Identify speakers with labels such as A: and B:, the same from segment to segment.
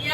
A: Yang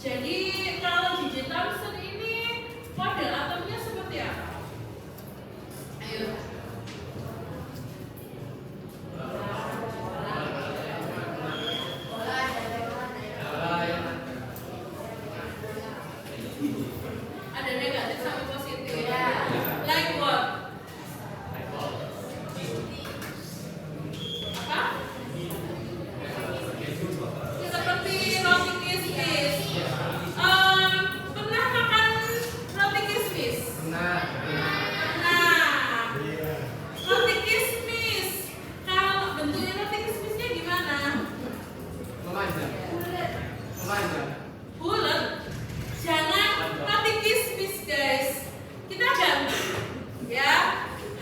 A: Jadi kalau J.J. Thomson ini model atomnya seperti apa? Ayo. Ada negatif sama positif. Like what? Apa? Ya, seperti roti kismis. Pernah makan roti kismis? Nah, roti kismis. Kalau bentuknya roti kismisnya gimana? Bulat. Jangan roti kismis, guys. Kita ganti. Ya.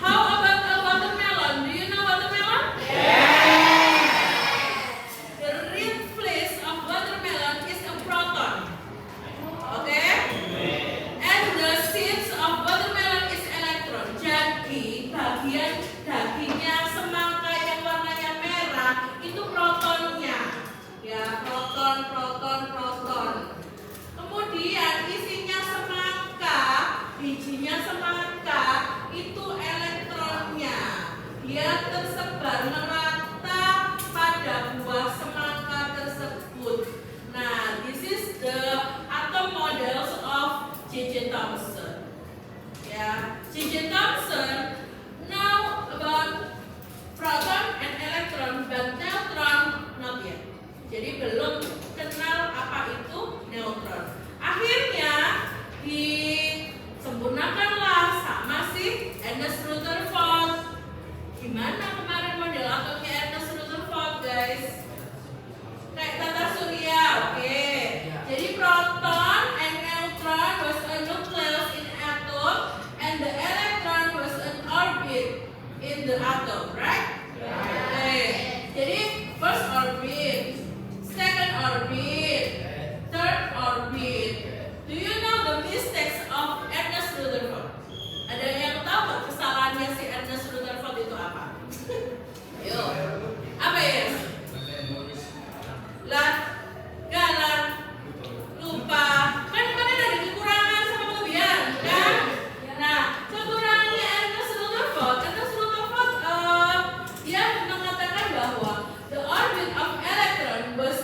A: How about a watermelon? Do you know watermelon? The real place of watermelon is a proton. Okay? And the seeds of watermelon is electron. Jadi bagian dagingnya semangka yang warnanya merah itu protonnya. Ya, proton. Kemudian isinya semangka, bijinya semangka itu elektronnya. Dia tersebar merata pada buah semangka tersebut. Nah, this is the atom models of J.J. Thomson. Ya, J.J. Thomson know about proton and electron, but neutron not yet. Jadi belum kenal apa itu neutron. Akhirnya disempurnakanlah sama si Ernest Rutherford. Gimana kemarin model atomnya Ernest Rutherford, guys? Kayak tata surya, oke. Jadi proton and neutron was a nucleus in atom and the electron was an orbit in the atom, right? Oke. Jadi first orbit, second orbit, third orbit. Do you know the mistakes of Ernest Rutherford? Ada yang tahu nggak kesalahannya si Ernest Rutherford itu apa? Ayo, apa ya? Lah, galang, lupa. Kan kemarin ada kekurangan sama kelebihan, kan? Nah, kekurangannya Ernest Rutherford dia mengatakan bahwa the orbit of electron was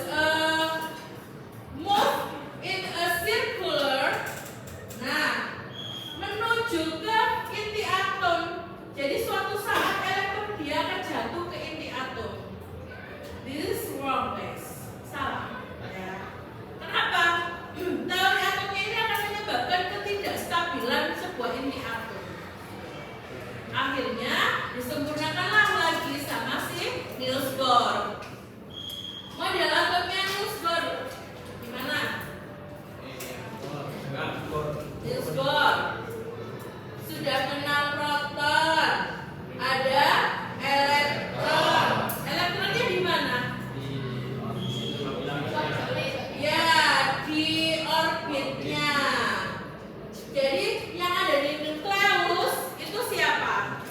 A: move in a circular, menuju ke inti atom. Jadi suatu saat elektron dia akan jatuh ke inti atom. This is wrong, guys. Salah. Ya. Kenapa? Teori atomnya ini akan menyebabkan ketidakstabilan sebuah inti atom. Akhirnya disempurnakanlah lagi sama si Niels Bohr. Model atomnya Niels Bohr gimana? Niels Bohr sudah kenal proton, ada elektron. Elektronnya di mana? Ya, di orbitnya. Jadi yang ada di nukleus itu siapa?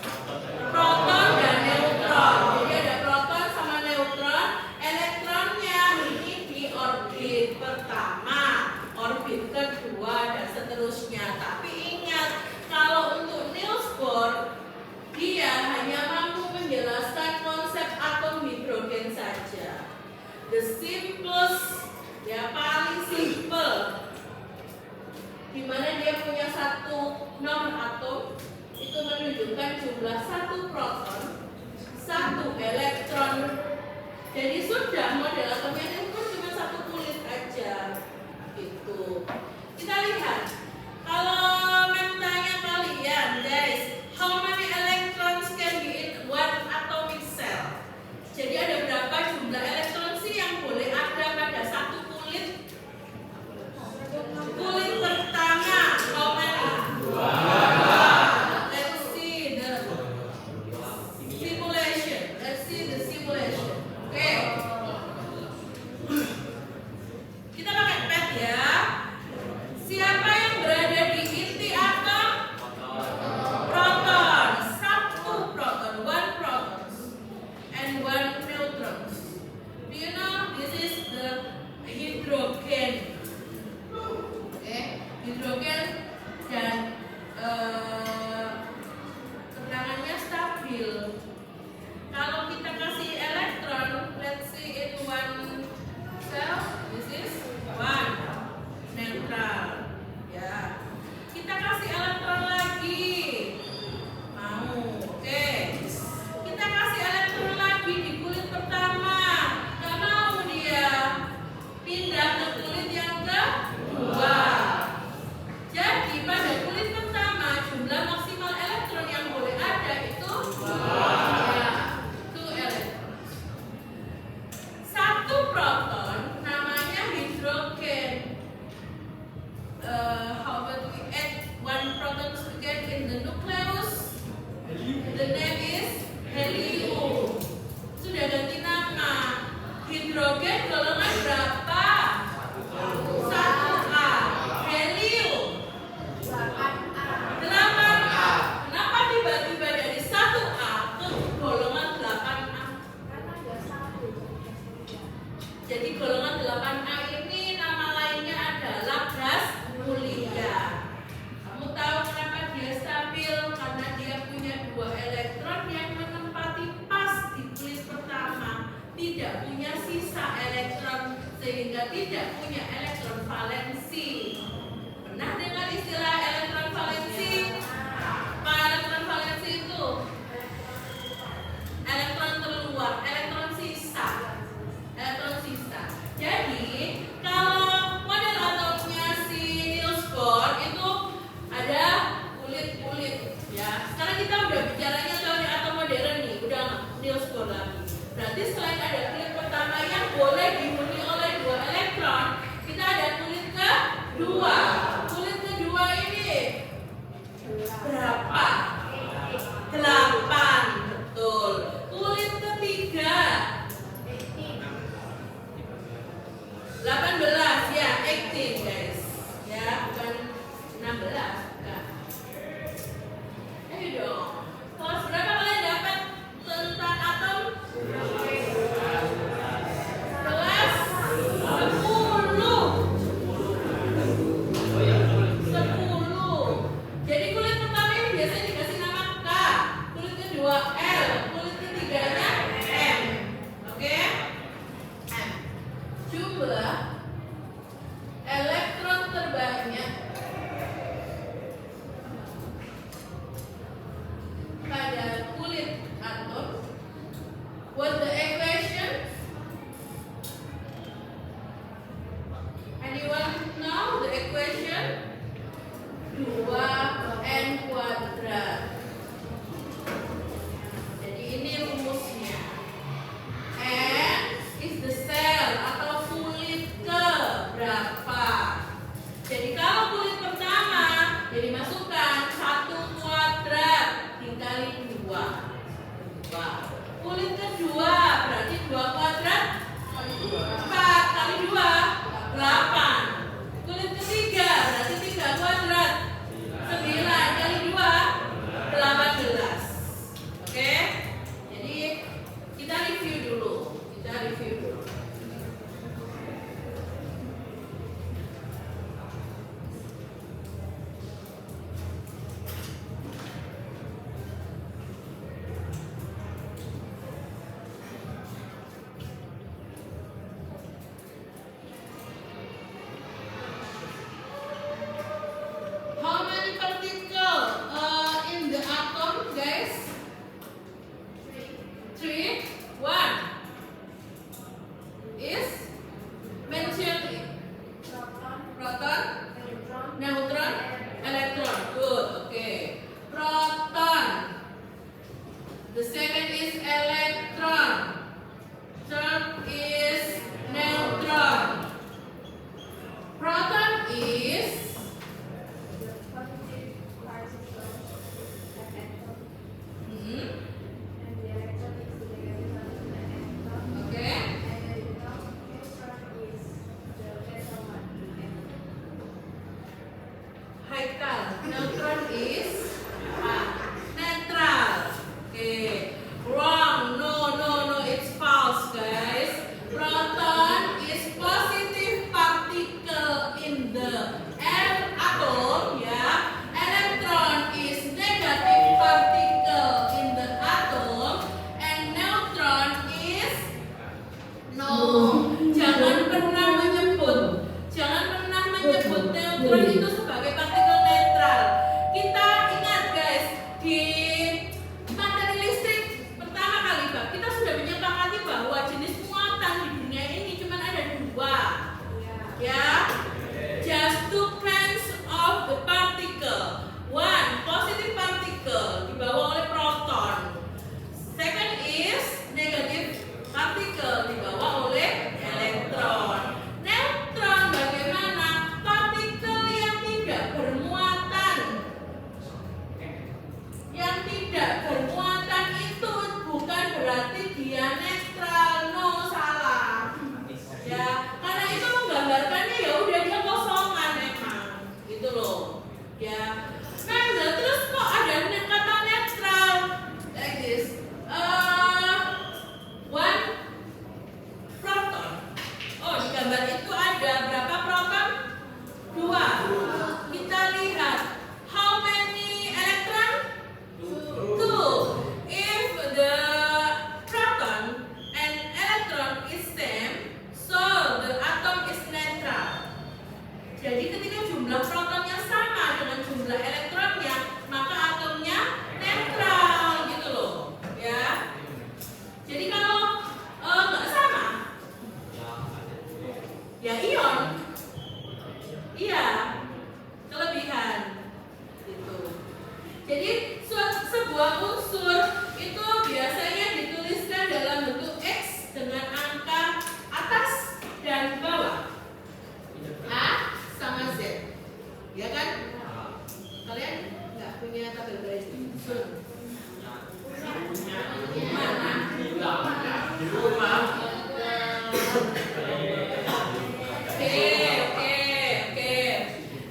A: Proton dan neutron. Jadi ada proton sama neutron. Elektronnya ini di orbit pertama, orbit kedua dan seterusnya. Tapi ingat, kalau untuk Niels Bohr dia hanya mampu menjelaskan konsep atom hidrogen saja. The simplest, ya paling simple. Dimana dia punya satu nomor atom itu menunjukkan jumlah satu proton, satu elektron. Jadi sudah model atomnya itu cuma satu kulit aja. Gitu. Kita lihat. Kalau mentanya kalian, guys, how many electrons can be in one atomic cell? Jadi ada berapa jumlah elektron sih yang boleh ada pada satu kulit? Kulit pertama, how many? Let's see the simulation. Hidrogen golongan berapa? 1A. Helium 8A. Kenapa tiba-tiba dari 1A ke golongan 8A? Jadi golongan 8A ini nama lainnya adalah gas mulia. Kamu tahu kenapa dia stabil? Karena dia punya 2 elektron yang menempati pas di kulit pertama, tidak punya sisa elektron sehingga tidak punya elektron valensi. Pernah dengar istilah elektron valensi? Apa elektron valensi itu? Elektron terluar, elektron sisa. Elektron sisa. Jadi kalau model atomnya si Niels Bohr itu ada kulit-kulit ya. Sekarang kita udah bicaranya teori atom modern nih, udah nggak Niels Bohr lagi. Berarti selain ada kulit pertama yang boleh dihuni oleh 2 elektron, kita ada kulit kedua. Kulit kedua ini berapa? 8, betul. Kulit ketiga 18 ya, 18 guys. Ya, bukan 16, bukan. Ayo dong. Kelas berapa kalian dapat tentang atom? Kelas 10. 10. Jadi kulit pertama ini biasanya dikasih nama K.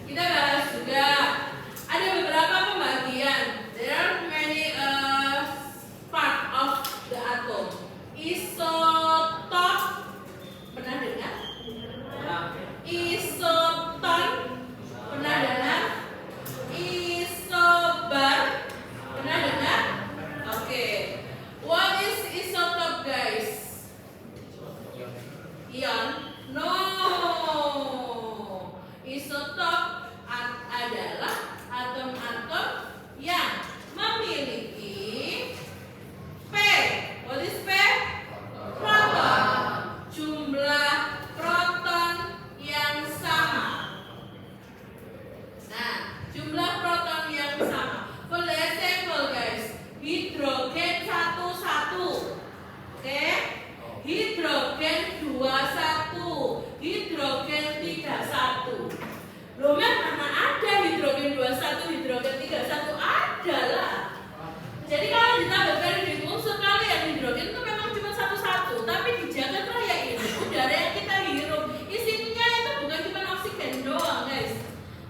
A: Kita bahas juga ada beberapa pembagian. There are many part of the atom. Isotop, pernah dengar? Isoton, pernah dengar? Isobar, pernah dengar? Oke. What is isotop, guys? Ion? No. Isotop adalah atom-atom yang memiliki P. What is P? Proton. Jumlah proton yang sama. Nah, jumlah proton yang sama. For example, guys, hidrogen 1 oke? Hidrogen 2 hidrogen 3 Loh, mana ada hidrogen 2 hidrogen 3 ada lah. Jadi kalau ditambah periodic unsur kalian, hidrogen itu memang cuma 1, tapi di jagat raya ini udara yang kita hirup isinya itu bukan cuma oksigen doang, guys.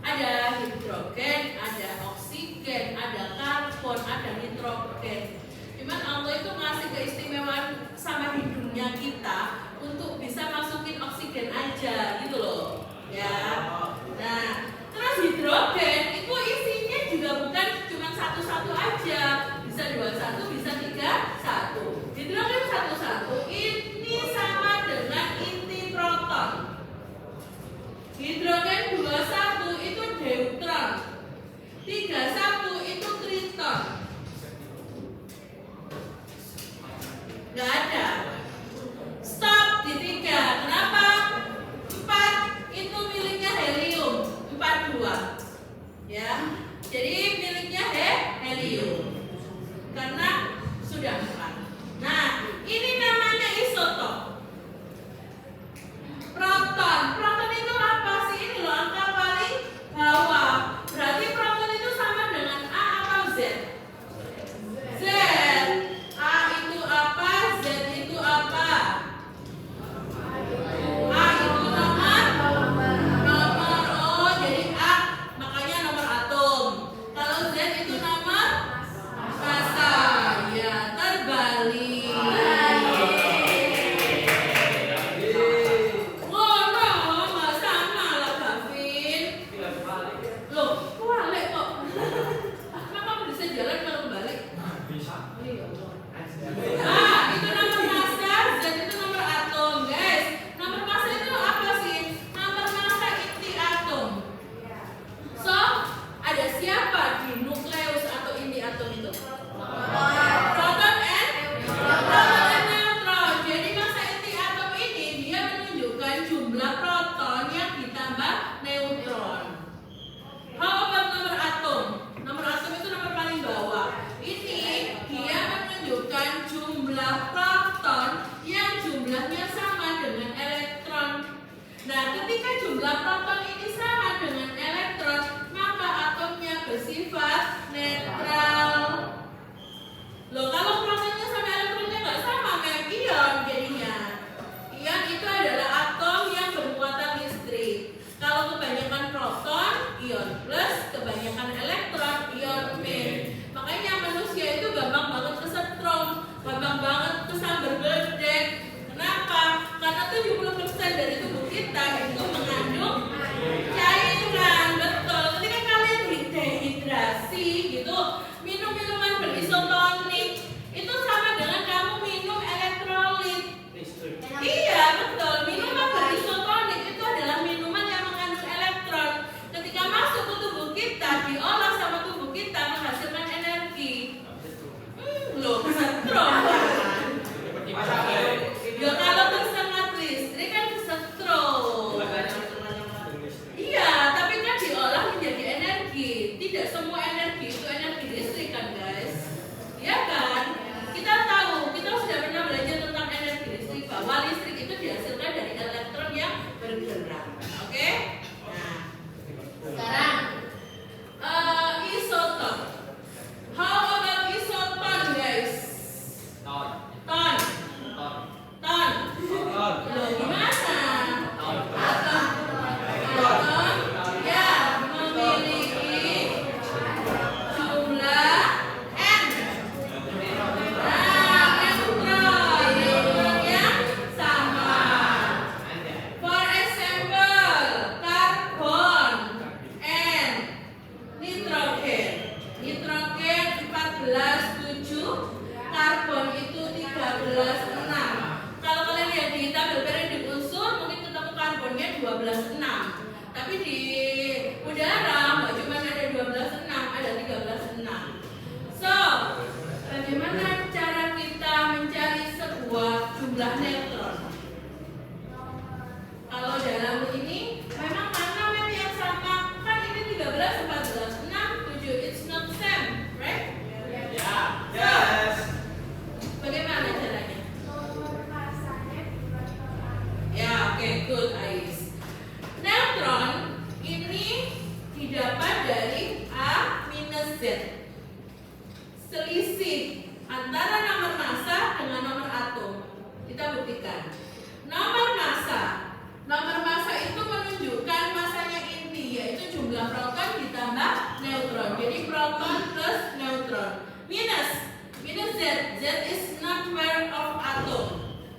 A: Ada hidrogen, ada oksigen, ada karbon, ada nitrogen. Cuman Allah itu ngasih keistimewaan sama hidungnya kita untuk bisa masukin oksigen aja gitu loh, ya. Nah, terus hidrogen itu isinya juga bukan cuma 1 aja, bisa 21, bisa 31. Hidrogen 1 ini sama dengan inti proton. Hidrogen 21 itu deuteron. 31 itu triton. Nggak ada. Stop di 3. Kenapa? 4 itu miliknya helium. 42. Ya. Jadi miliknya helium. Karena sudah 4. Nah, ini namanya isotop. Proton. Proton itu apa sih? Ini loh angka paling bawah. Berarti proton itu sama dengan A atau Z? Z. A itu apa? Z itu apa? A itu nomor. Oh, jadi A makanya nomor atom. Kalau Z itu nomor massa. Ya, terbalik. Oh no, nggak sama lah, Gavin. Loh, kebalik kok. Kenapa kamu bisa jalan kalau kebalik? Itu nomor massa, Z itu nomor atom, guys. Nomor massa itu apa sih? Nomor massa inti atom. So, ada siapa di nukleus atau inti atom itu? Proton and neutron. Jadi massa inti atom ini dia menunjukkan jumlah proton yang ditambah neutron. How about nomor atom? Nomor atom itu nomor paling bawah. Ini dia menunjukkan jumlah proton yang jumlahnya sama dengan elektron. Nah, ketika jumlah proton ini sama dengan elektron, maka atomnya bersifat netral. Loh, kalau protonnya sama elektronnya nggak sama, kayak ion jadinya. Ion itu adalah atom yang bermuatan listrik. Kalau kebanyakan proton, ion plus, kebanyakan elektron, ion min. Makanya manusia itu gampang banget kesetrum, gampang banget kesambar beledek. Kenapa? Karena 70% dari tubuh kita itu mengandung cairan. Betul. Ketika kalian dehidrasi gitu, minum minuman berisotonik, itu sama dengan kamu minum elektrolit. Iya, betul. Minuman berisotonik itu adalah minuman yang mengandung elektron. Ketika masuk ke tubuh kita, diolah sama tubuh kita menghasilkan energi. Loh, kesetrum. Ya kalau tersengat listrik kan kesetrum. Iya, tapi kan diolah menjadi energi. Tidak semua energi itu energi listrik kan, guys? Iya kan? Kita tahu, kita sudah pernah belajar tentang energi listrik, bahwa listrik itu dihasilkan dari elektron yang bergerak. Oke? Nah, sekarang isotop. How about isoton, guys? Ton. Loh, gimana 12,6. Tapi di udara nggak cuma ada 12,6, ada 13,6. So, bagaimana cara kita mencari sebuah jumlah neutron? Kalau dalam ini memang mana map yang sama? Kan ini 13, 14, 6, 7. It's not same, right?
B: Ya. Yes.
A: Bagaimana caranya? Ya, oke, good, Ais. Neutron ini didapat dari A minus Z. Selisih antara nomor massa dengan nomor atom. Kita buktikan. Nomor massa itu menunjukkan massanya inti, yaitu jumlah proton ditambah neutron. Jadi proton plus neutron. Minus Z. Z is number of atom.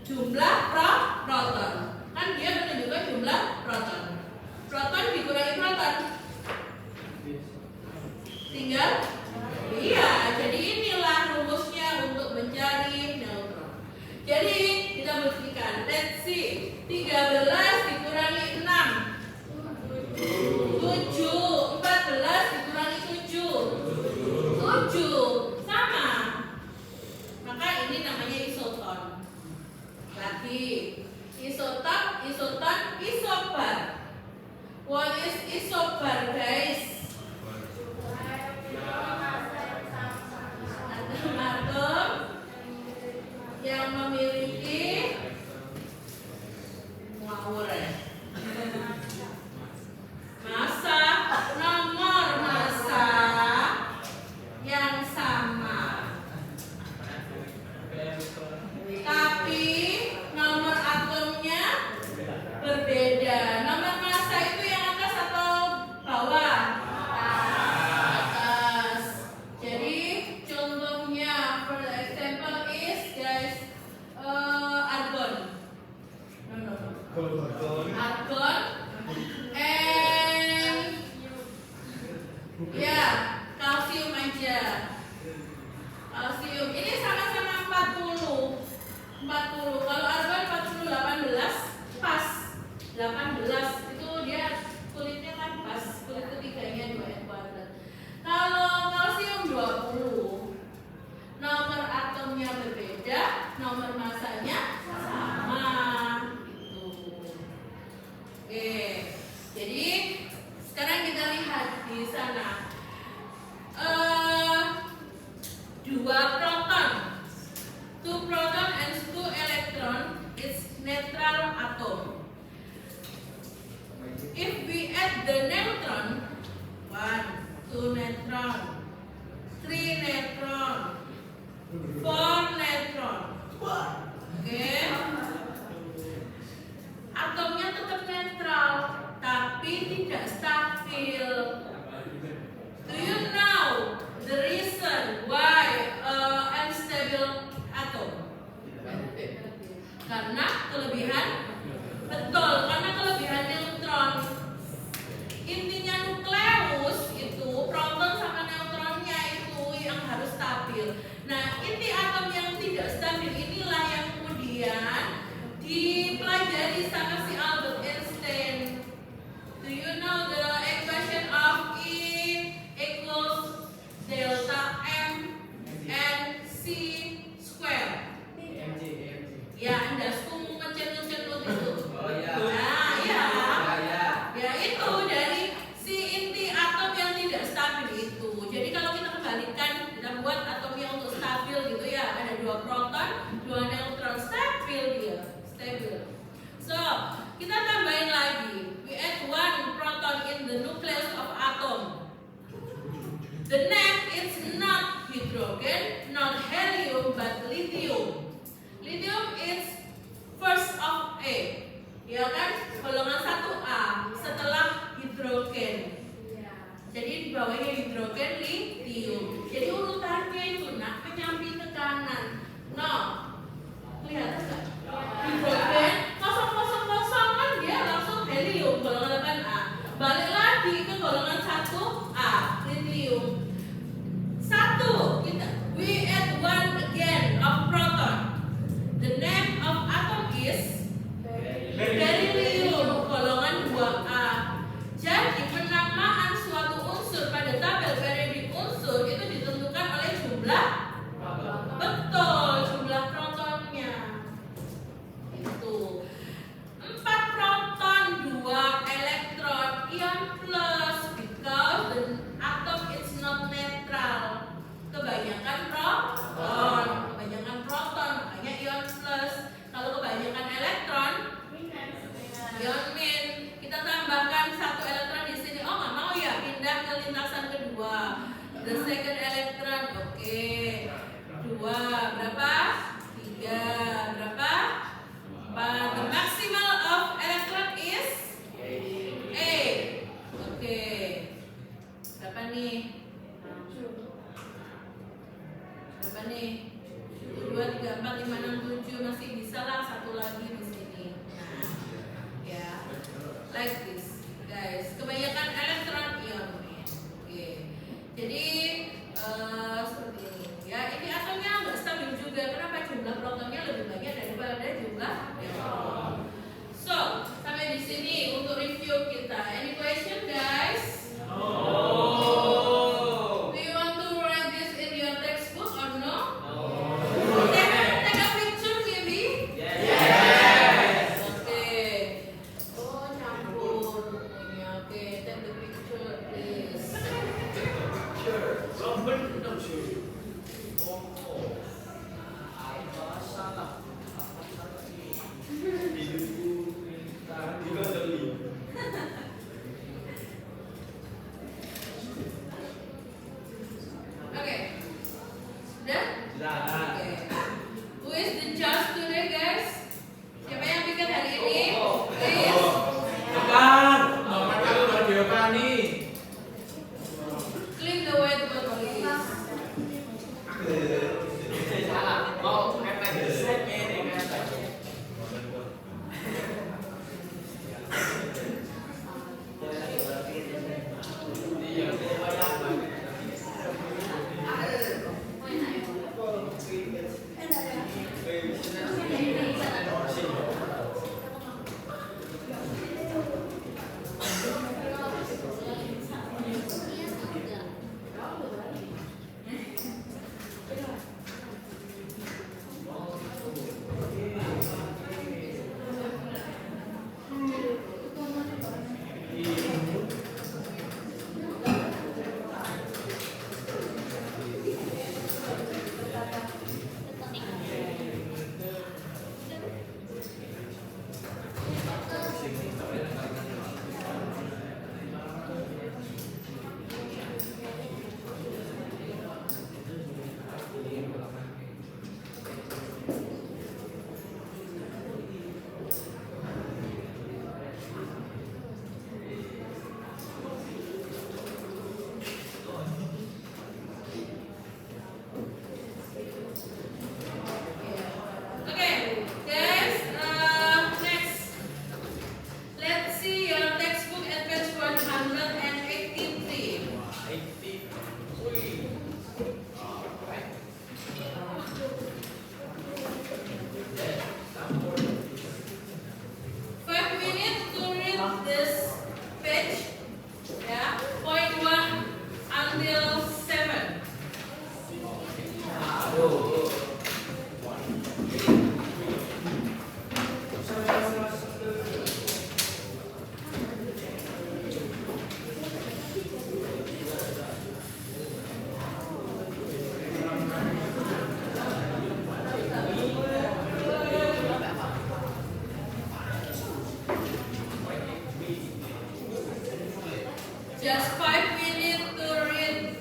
A: Jumlah proton. Kan dia menunjukkan jumlah proton. Proton dikurangi proton. Tinggal iya, jadi inilah rumusnya untuk mencari neutron. Jadi kita buktikan. Let's see. 13 dikurangi 6. 7. 14 dikurangi 7. 7. Sama. Maka ini namanya isoton. Lagi. Isoton, isobar. What is isobar, guys? Atom yang memiliki massa, nomor massa yang sama, tapi nomor atomnya berbeda. Nomor massa itu yang atas atau bawah? Atas. Jadi contohnya, for example is guys, argon. Argon and ya kalsium aja. Kalsium ini sama-sama 40. Kalau argon 40, 18 pas. 18 itu dia kulitnya kan pas, kulit ketiganya 2n². Kalau kalsium 20, nomor atomnya berbeda, nomor massanya sama. Oke, jadi sekarang kita lihat di sana. 2 proton, 2 proton and 2 electron is neutral atom. If we add the neutron, 1, 2 neutron, 3 neutron, 4 neutron. Oke. Atomnya tetap netral, tapi tidak stabil. Do you know the reason why unstable atom? Karena kelebihan, betul, karena kelebihan neutron. Intinya nukleus itu proton sama neutronnya itu yang harus stabil. Nah, inti atom yang tidak stabil inilah yang kemudian dipelajari sama si Albert Einstein. Do you know the equation of E equals delta M and C square? Ya, Anda suka ngecenut-cenut itu.
B: Oh ya.
A: Nah, iya.
B: Ya.
A: Ya itu dari si inti atom yang tidak stabil itu. Jadi kalau kita kembalikan, kita buat atomnya untuk stabil gitu ya. Ada 2 proton, 2 neutron, stabil dia, stabil. So kita tambahin lagi. We add 1 proton in the nucleus of atom. The name is not hydrogen, not helium, but lithium. Lithium is first of A, ya kan? Golongan 1A setelah hidrogen. Jadi di bawahnya hidrogen, lithium. Jadi urutannya itu nak menyampi ke kanan. No, kelihatan nggak? Hidrogen 000 kan dia langsung helium golongan 8A. Balik lagi ke golongan 1A, lithium. 1 we add 1 again of proton. The name of atom is beryllium. like this, guys. Kebanyakan elektron ion. Oke. Jadi seperti ini. Ya, ini atomnya nggak stabil juga. Kenapa? Jumlah protonnya lebih banyak daripada jumlah neutron. So, sampai di sini untuk review kita. Any question, guys?
B: No.
A: Do you want to write this in your textbook or no?
B: No.
A: Take a picture, maybe.
B: Yes.
A: Okay. Oh, nyampur bukunya. Oke, take the picture, please.
B: Sure. Sure. Salah. Hidupku juga sedih.
A: Okay. Sudah?
B: Sudah.
A: Okay. Who is the judge today, guys? Siapa yang bikin hari ini? Please.
B: Tekan. Nomor satu radio kami.
A: Clean the whiteboard, please.
B: Salah. Mau efek set ini kan. Iya, banyak banget.
A: Okay, guys. Next, let's see your textbook at page 183. Five minutes to read this page. Yeah, point 1 until 7. Just 5 minutes to read.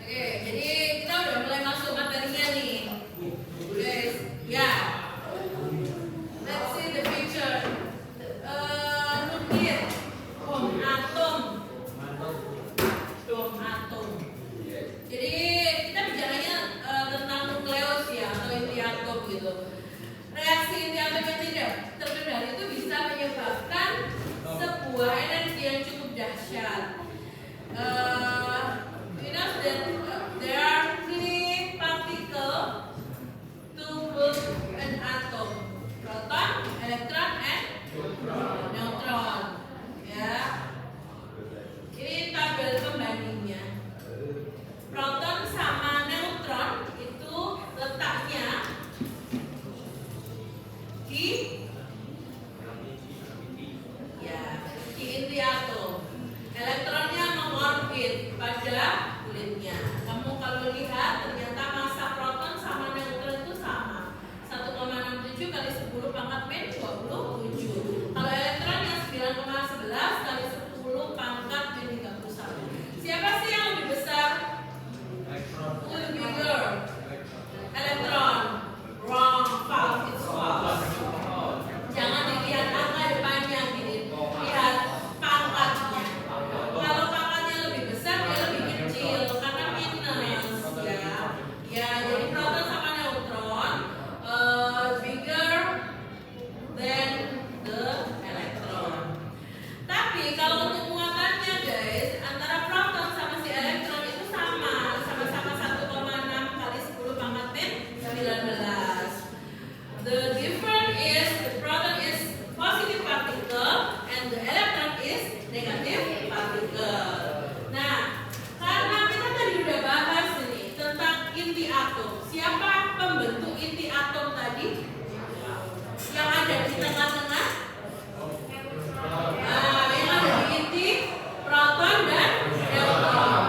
A: Oke, jadi kita udah mulai masuk materinya nih. Guys, ya. Let's see the picture. Nuklir, atom. Jadi kita bicaranya tentang nukleus ya, atau inti atom gitu. Reaksi inti atom yang tidak terkendali itu bisa menyebabkan sebuah energi yang cukup dahsyat. that there are three particles to build an atom: proton, electron, and neutron. Ya, ini tabel pembandingnya. Proton sama neutron itu letaknya di inti atom. Elektronnya mengorbit pada kulitnya. Kamu kalau lihat ternyata massa proton sama neutron itu sama, 1,67 kali 10 pangkat min 27. Kalau elektronnya 9,11 kali 10 pangkat min 31. Siapa sih yang lebih besar? Lebih bigger. Elektron. Wrong. False. It's false. Jangan dilihat angka depannya, lihat pangkatnya. Kalau pangkatnya lebih besar, dia lebih kecil karena minus, ya. Ya, jadi proton sama neutron bigger than the electron. Tapi kalau untuk muatannya, guys, antara proton sama si elektron itu sama-sama 1,6 kali 10 pangkat min 19. The difference is the proton is positive particle and the electron is negative particle. Nah, karena kita tadi udah bahas ini tentang inti atom. Siapa pembentuk inti atom tadi? Yang ada di tengah-tengah? Nah, yang ada di inti proton dan neutron.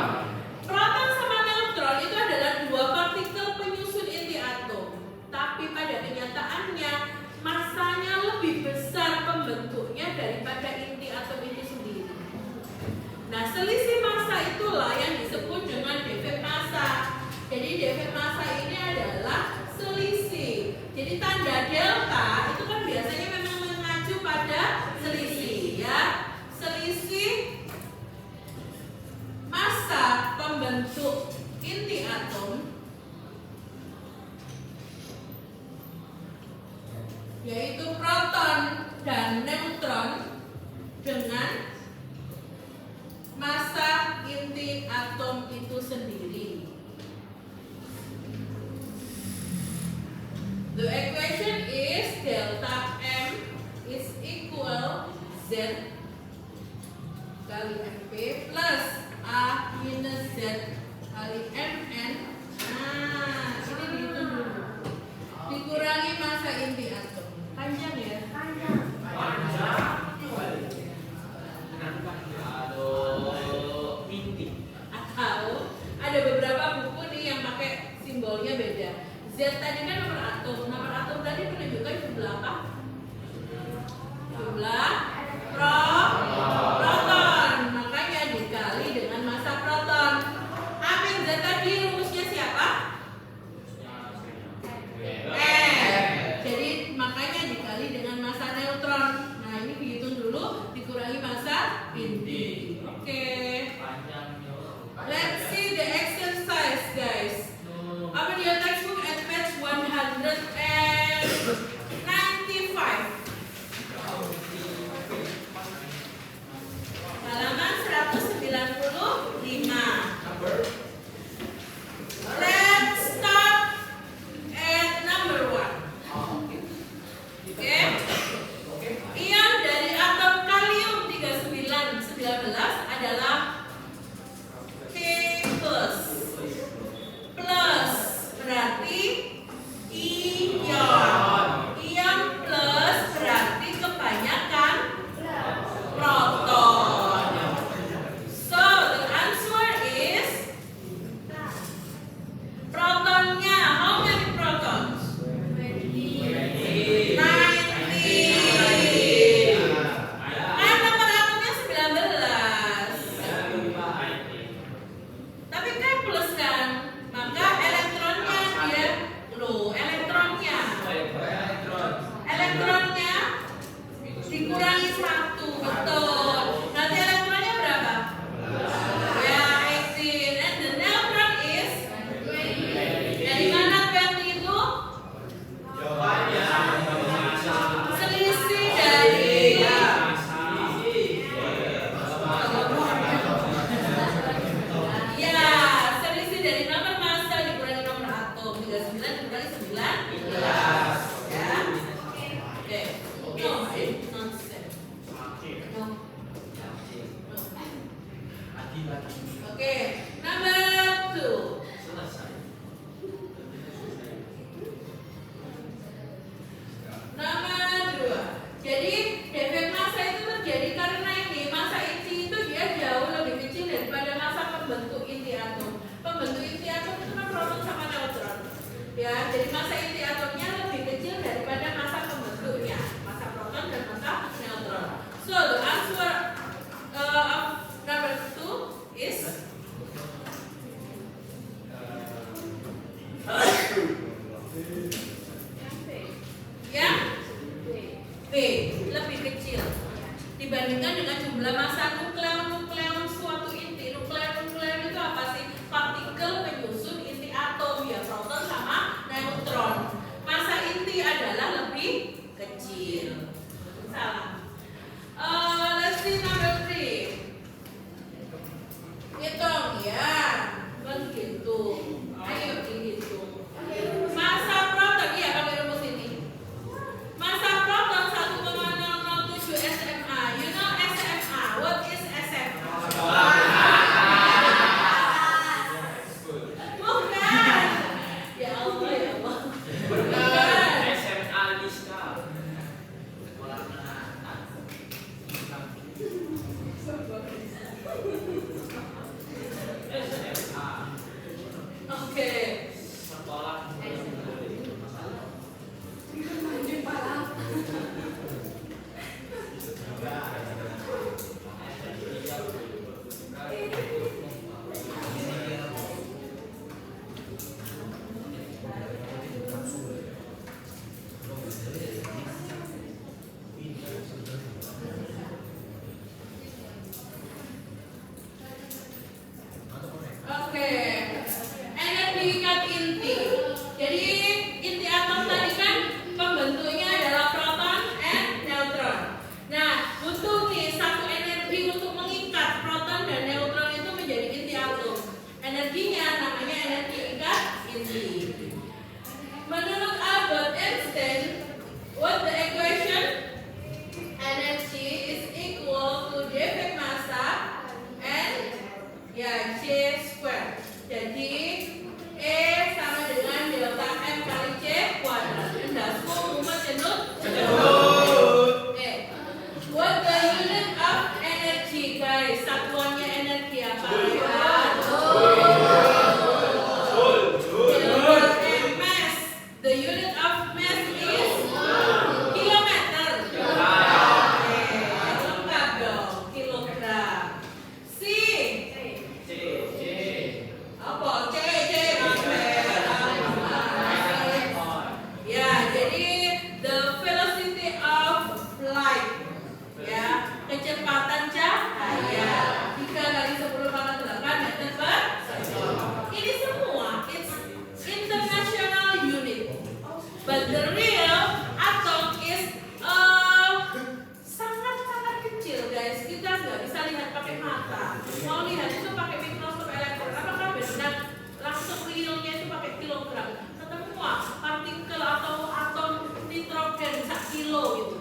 A: Proton sama neutron itu adalah dua partikel penyusun inti atom. Tapi pada kenyataannya massanya lebih besar pembentuknya daripada inti atom itu sendiri. Nah, selisih massa itulah yang disebut dengan defek massa. Jadi defek massa ini adalah selisih. Jadi tanda delta itu kan biasanya memang mengacu pada selisih, ya. Selisih massa pembentuk inti atom yaitu proton dan neutron dengan massa inti atom itu sendiri. The equation is delta M is equal Z kali MP plus A minus Z kali MN. Nah, ini dihitung dulu. Dikurangi massa inti atom. Panjang ya? Panjang. Atau ada beberapa buku nih yang pakai simbolnya beda. Z tadi kan nomor atom. Nomor atom tadi menunjukkan jumlah apa? Jumlah proton. Makanya dikali dengan massa proton. Amin. Z tadi rumusnya siapa? Jadi makanya dikali dengan massa neutron. Nah, ini dihitung dulu, dikurangi massa inti. Oke. Let's see the exercise, guys. Open your textbook at page 100. Oke, number 2. Nomor 2. Jadi defek massa itu terjadi karena ini massa inti itu dia jauh lebih kecil daripada massa pembentuk inti atom. Pembentuk inti atom itu kan proton sama neutron. Ya, jadi massa inti atomnya lebih kecil daripada massa pembentuknya, massa proton dan massa neutron. So the answer of number 2 is ya B, lebih kecil dibandingkan dengan jumlah massa nukleon suatu inti. Nukleon itu apa sih? Partikel penyusun inti atom, ya, proton sama neutron. Massa inti adalah lebih kecil. Salah. Let's see number 3. Hitung ya, begitu. Ayo dihitung. Massa proton, iya pakai rumus ini. Massa proton 1,007 SMA. You know SMA? What is SMA? Bukan. Ya Allah, ya Allah. Bukan.
C: SMA Liska.
A: Oke.
C: Sekolah.
A: Oke. Energi tingkat inti. Jadi inti atom tadi kan pembentuknya adalah proton and neutron. Nah, butuh nih satu energi untuk mengikat proton dan neutron itu menjadi inti atom. Energinya namanya energi tingkat inti. Menurut Albert Einstein, what the equation? Energy is equal to defect massa and ya C square. Jadi E sama dengan delta M kali C kuadrat. Endasku mumet cenut. E. What the unit of energy, guys? Satuannya energi apa? Kilogram mass. The unit of mass is kilometer. Lengkap dong, kilogram. C. Apa? C. Ya, jadi the velocity of light. Ya, kecepatan cahaya 3 kali 10⁻8 meter per second. Ini semua it's international unit. But the real atom is sangat-sangat kecil, guys. Kita nggak bisa lihat pakai mata. Mau lihat itu pakai mikroskop elektron. Apakah benar langsung realnya itu pakai kilogram? Ketemu partikel atau atom nitrogen 1 kilo gitu.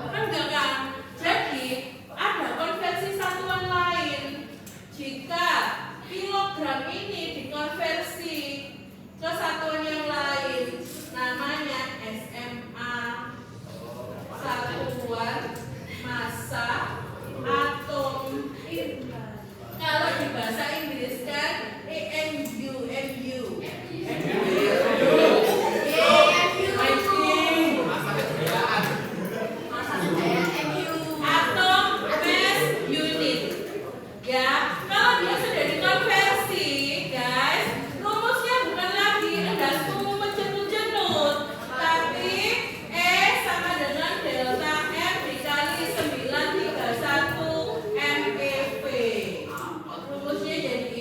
A: Kan enggak kan? Jadi ada konversi satuan lain. Jika kilogram ini dikonversi ke satuan yang lain, namanya SMA, satuan massa atom. Kalau di bahasa Inggris kan EMU. Atom mass unit. Ya, kalau dia sudah dikonversi, guys, rumusnya bukan lagi endasku menjenut-jenut, tapi E sama dengan delta M dikali 931 MeV. Rumusnya jadi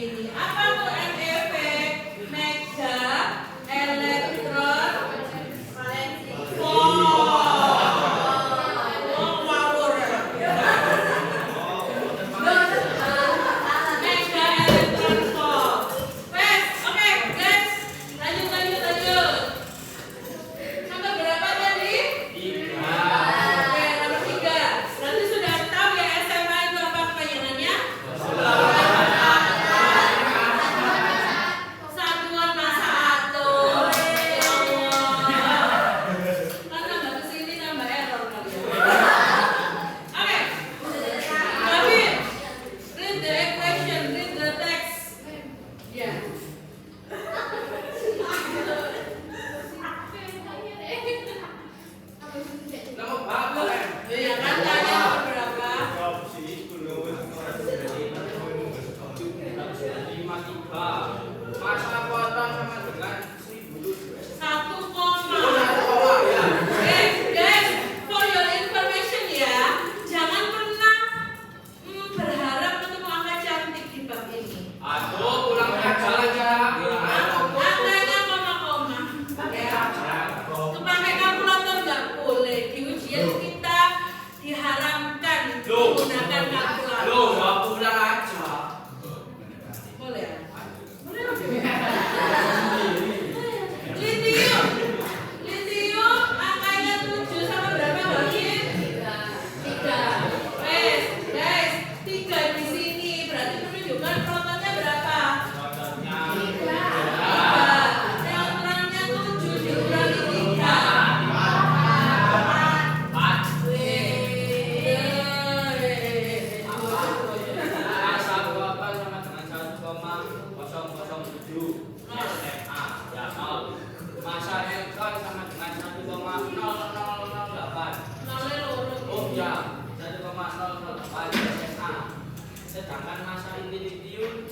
C: masa individu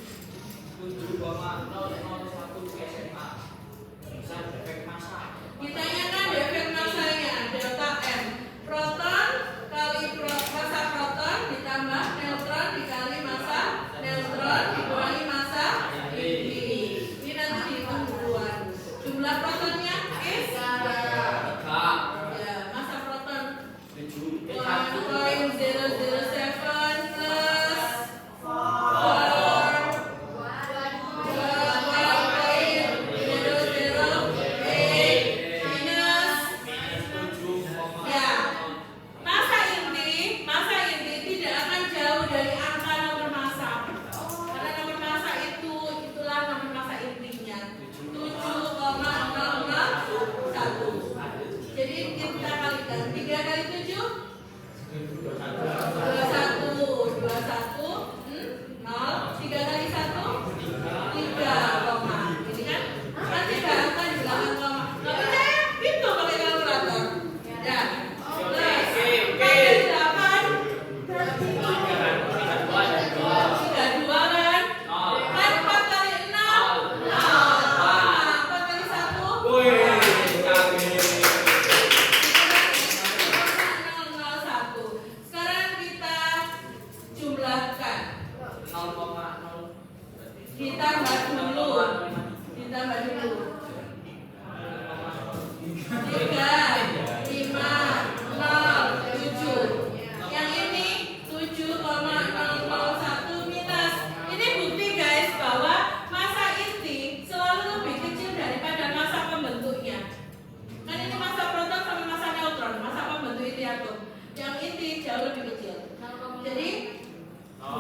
C: 7,001 SMA. Bisa efek massa.
A: Ditanyakan efek massanya delta M. Proton kali massa proton ditambah neutron dikali massa neutron dikurangi massa inti. Ini nanti dihitung duluan. Jumlah protonnya is 3. Ya, massa proton 1.007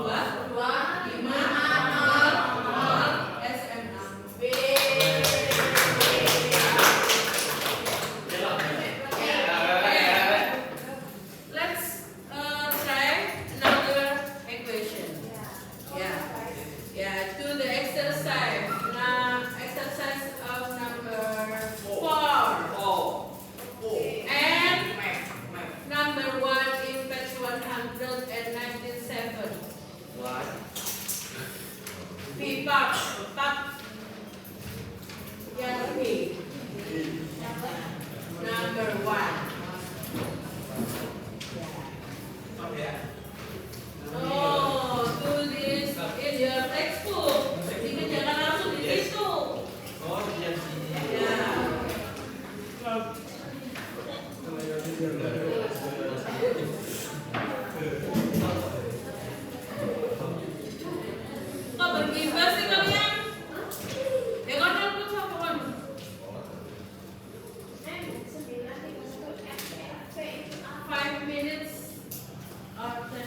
A: plus 5 minutes of the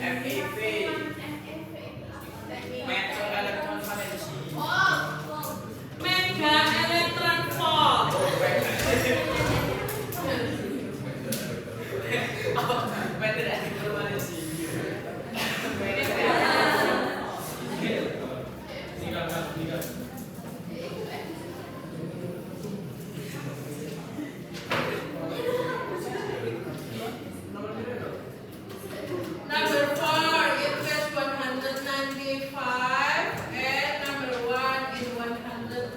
A: mega electron volt. Number 4 in page 195 and number 1 in 197.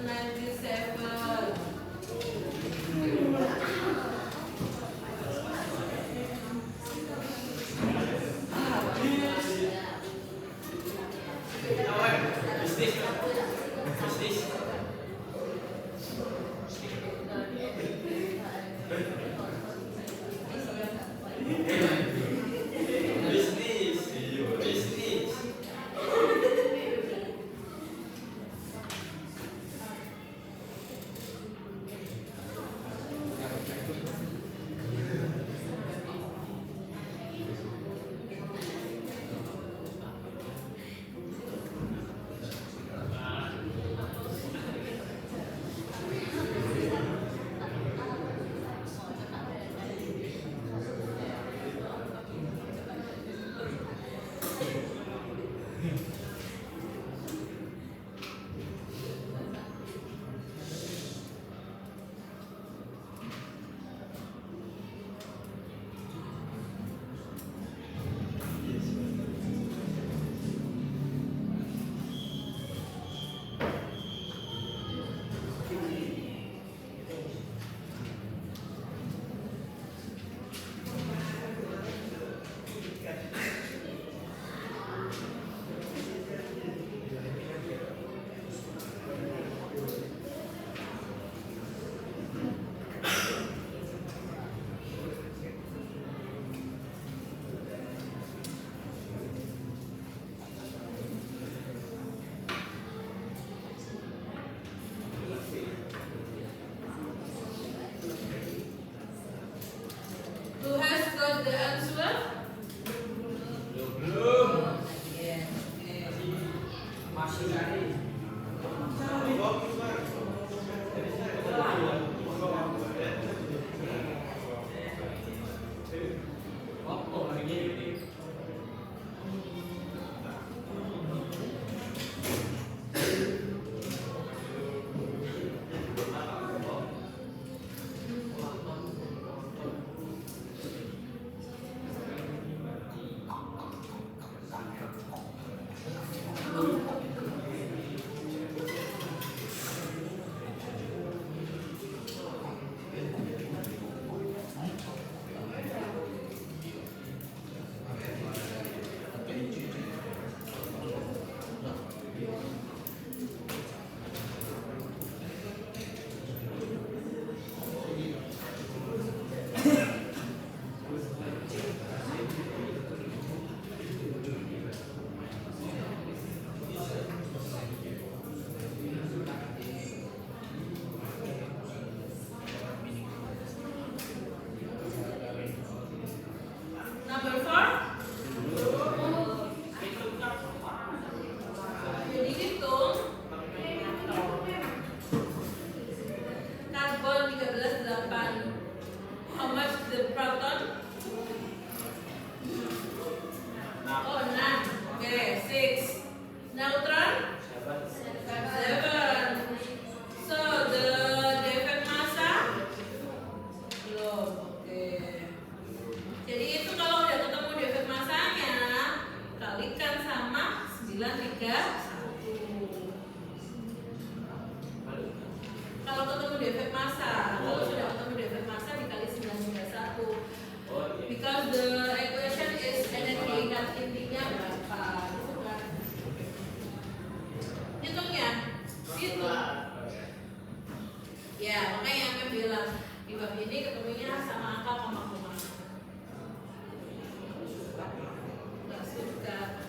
A: Number 4. Jadi hitung karbon 13,8. How much the proton? Oh, 6. Okay, 6. Neutron? 7. So the defect massa? Belum. Oke. Jadi itu kalau udah ketemu defek masanya, kalikan sama 931. Kalau ketemu defek massa, kalau sudah ketemu defek massa dikali 931. Because the equation is energi kat intinya berapa, gitu kan? Hitungnya, hitung. Ya, makanya yang bilang di bab ini ketemunya sama angka koma koma. Nggak suka.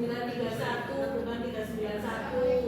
A: 931 bukan 391.